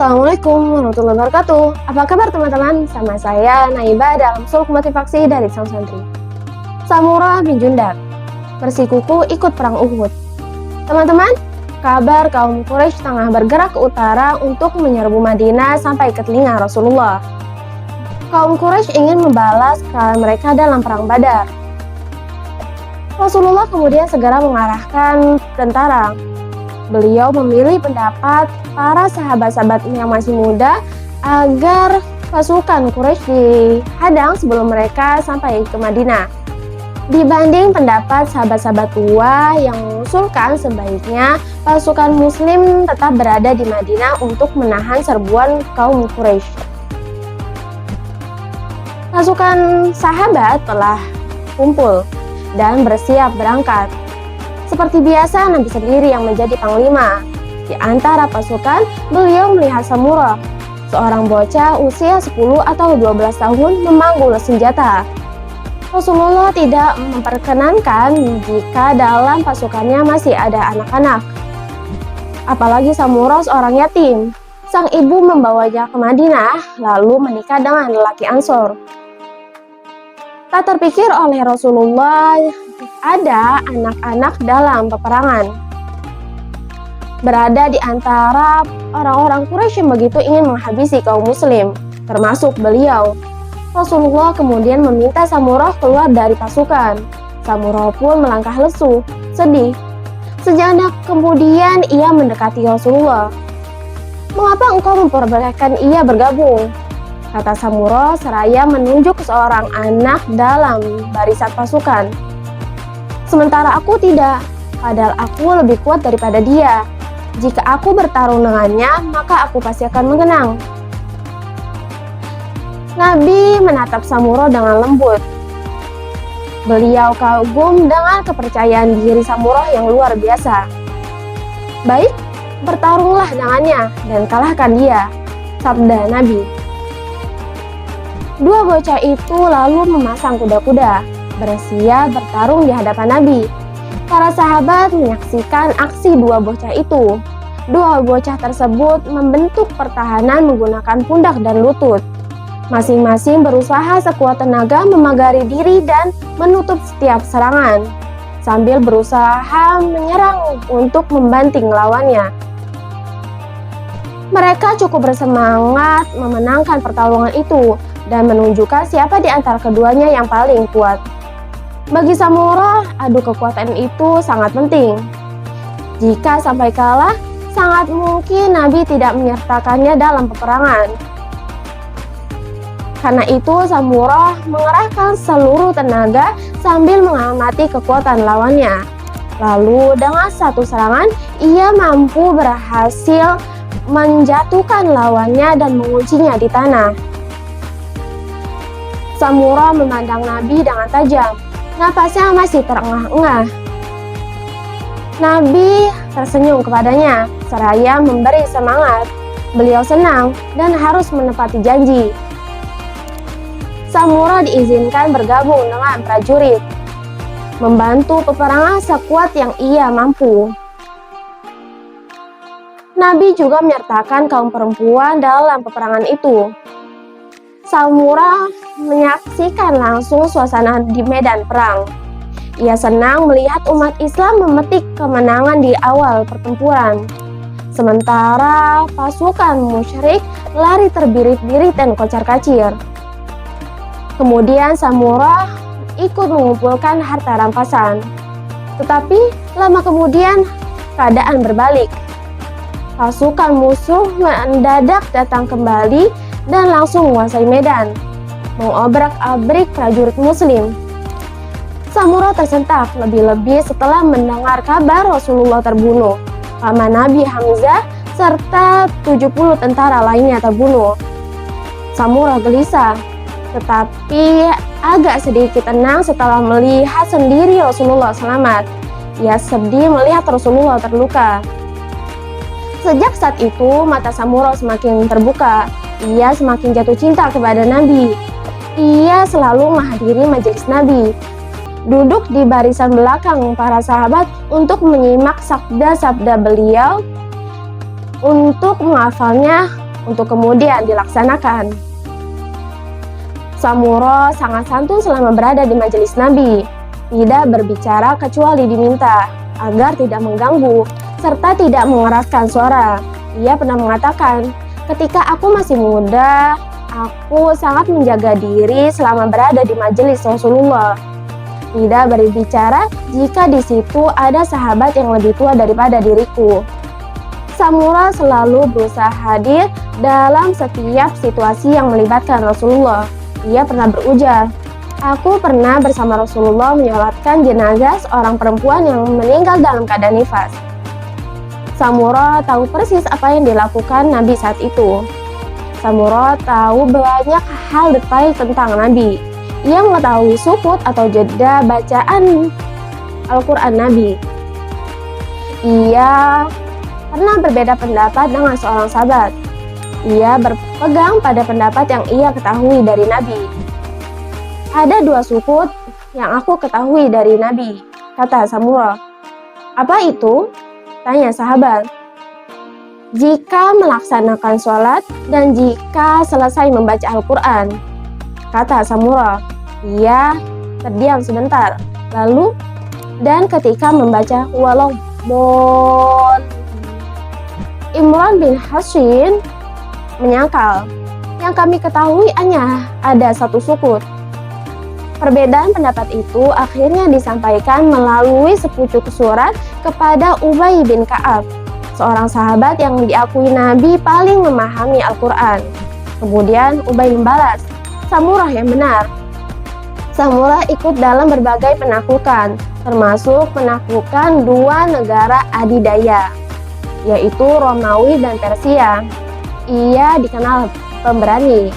Assalamualaikum warahmatullahi wabarakatuh. Apa kabar teman-teman? Sama saya Naiba dalam suluk motivasi dari Sang Santri. Samurah bin Jundab bersikuku ikut perang Uhud. Teman-teman, kabar kaum Quraisy tengah bergerak ke utara untuk menyerbu Madinah sampai ke telinga Rasulullah. Kaum Quraisy ingin membalas kekalahan mereka dalam perang Badar. Rasulullah kemudian segera mengarahkan tentara. Beliau memilih pendapat para sahabat-sahabat yang masih muda agar pasukan Quraisy dihadang sebelum mereka sampai ke Madinah. Dibanding pendapat sahabat-sahabat tua yang mengusulkan sebaiknya pasukan muslim tetap berada di Madinah untuk menahan serbuan kaum Quraisy. Pasukan sahabat telah kumpul dan bersiap berangkat. Seperti biasa, Nabi sendiri yang menjadi panglima. Di antara pasukan, beliau melihat Samurah, seorang bocah usia 10 atau 12 tahun memanggul senjata. Rasulullah tidak memperkenankan jika dalam pasukannya masih ada anak-anak. Apalagi Samurah seorang yatim. Sang ibu membawanya ke Madinah, lalu menikah dengan lelaki Ansor. Tak terpikir oleh Rasulullah ada anak-anak dalam peperangan. Berada di antara orang-orang Quraisy yang begitu ingin menghabisi kaum muslim, termasuk beliau. Rasulullah kemudian meminta Samurah keluar dari pasukan. Samurah pun melangkah lesu, sedih. Sejenak kemudian ia mendekati Rasulullah. "Mengapa engkau memperbolehkan ia bergabung?" kata Samurah seraya menunjuk seorang anak dalam barisan pasukan. "Sementara aku tidak, padahal aku lebih kuat daripada dia. Jika aku bertarung dengannya, maka aku pasti akan mengenang." Nabi menatap Samurah dengan lembut. Beliau kagum dengan kepercayaan diri Samurah yang luar biasa. "Baik, bertarunglah dengannya dan kalahkan dia," sabda Nabi. Dua bocah itu lalu memasang kuda-kuda, bersiap bertarung di hadapan Nabi. Para sahabat menyaksikan aksi dua bocah itu. Dua bocah tersebut membentuk pertahanan menggunakan pundak dan lutut. Masing-masing berusaha sekuat tenaga memagari diri dan menutup setiap serangan, sambil berusaha menyerang untuk membanting lawannya. Mereka cukup bersemangat memenangkan pertarungan itu dan menunjukkan siapa di antara keduanya yang paling kuat. Bagi Samurah, adu kekuatan itu sangat penting. Jika sampai kalah, sangat mungkin Nabi tidak menyertakannya dalam peperangan. Karena itu, Samurah mengerahkan seluruh tenaga sambil mengamati kekuatan lawannya. Lalu dengan satu serangan, ia mampu berhasil menjatuhkan lawannya dan menguncinya di tanah. Samurah memandang Nabi dengan tajam. Napasnya masih terengah-engah. Nabi tersenyum kepadanya, seraya memberi semangat. Beliau senang dan harus menepati janji. Samurah diizinkan bergabung dengan prajurit, membantu peperangan sekuat yang ia mampu. Nabi juga menyertakan kaum perempuan dalam peperangan itu. Samurah menyaksikan langsung suasana di medan perang. Ia senang melihat umat Islam memetik kemenangan di awal pertempuran. Sementara pasukan musyrik lari terbirit-birit dan kocar-kacir. Kemudian Samurah ikut mengumpulkan harta rampasan. Tetapi lama kemudian keadaan berbalik. Pasukan musuh mendadak datang kembali dan langsung menguasai medan, mengobrak-abrik prajurit muslim. Samurah tersentak, lebih-lebih setelah mendengar kabar Rasulullah terbunuh, paman Nabi Hamzah, serta 70 tentara lainnya terbunuh. Samurah gelisah, tetapi agak sedikit tenang setelah melihat sendiri Rasulullah selamat. Ia sedih melihat Rasulullah terluka. Sejak saat itu, mata Samurah semakin terbuka. Ia semakin jatuh cinta kepada Nabi. Ia selalu menghadiri majelis Nabi, duduk di barisan belakang para sahabat untuk menyimak sabda-sabda beliau, untuk menghafalnya untuk kemudian dilaksanakan. Samura sangat santun selama berada di majelis Nabi, tidak berbicara kecuali diminta, agar tidak mengganggu, serta tidak mengeraskan suara. Ia pernah mengatakan, ketika aku masih muda, aku sangat menjaga diri selama berada di majelis Rasulullah. Tidak berbicara jika di situ ada sahabat yang lebih tua daripada diriku. Samura selalu berusaha hadir dalam setiap situasi yang melibatkan Rasulullah. Ia pernah berujar, aku pernah bersama Rasulullah menyolatkan jenazah seorang perempuan yang meninggal dalam keadaan nifas. Samura tahu persis apa yang dilakukan Nabi saat itu. Samura tahu banyak hal detail tentang Nabi. Ia mengetahui sukut atau jeda bacaan Al-Quran Nabi. Ia pernah berbeda pendapat dengan seorang sahabat. Ia berpegang pada pendapat yang ia ketahui dari Nabi. Ada 2 sukut yang aku ketahui dari Nabi, kata Samura. Apa itu? Tanya sahabat. Jika melaksanakan sholat dan jika selesai membaca Al-Quran, kata Samura. Ia terdiam sebentar, lalu dan ketika membaca Waladdallin. Imran bin Husain menyangkal, yang kami ketahui hanya ada 1 sukut. Perbedaan pendapat itu akhirnya disampaikan melalui sepucuk surat kepada Ubay bin Ka'ab, seorang sahabat yang diakui Nabi paling memahami Al-Quran. Kemudian Ubay membalas, Samurah yang benar. Samurah ikut dalam berbagai penaklukan, termasuk penaklukan 2 negara adidaya, yaitu Romawi dan Persia. Ia dikenal pemberani.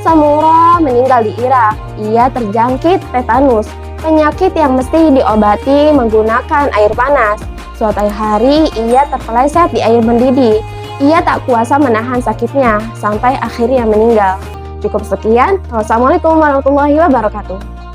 Samura meninggal di Irak. Ia terjangkit tetanus, penyakit yang mesti diobati menggunakan air panas. Suatu hari ia terpeleset di air mendidih. Ia tak kuasa menahan sakitnya sampai akhirnya meninggal. Cukup sekian. Wassalamualaikum warahmatullahi wabarakatuh.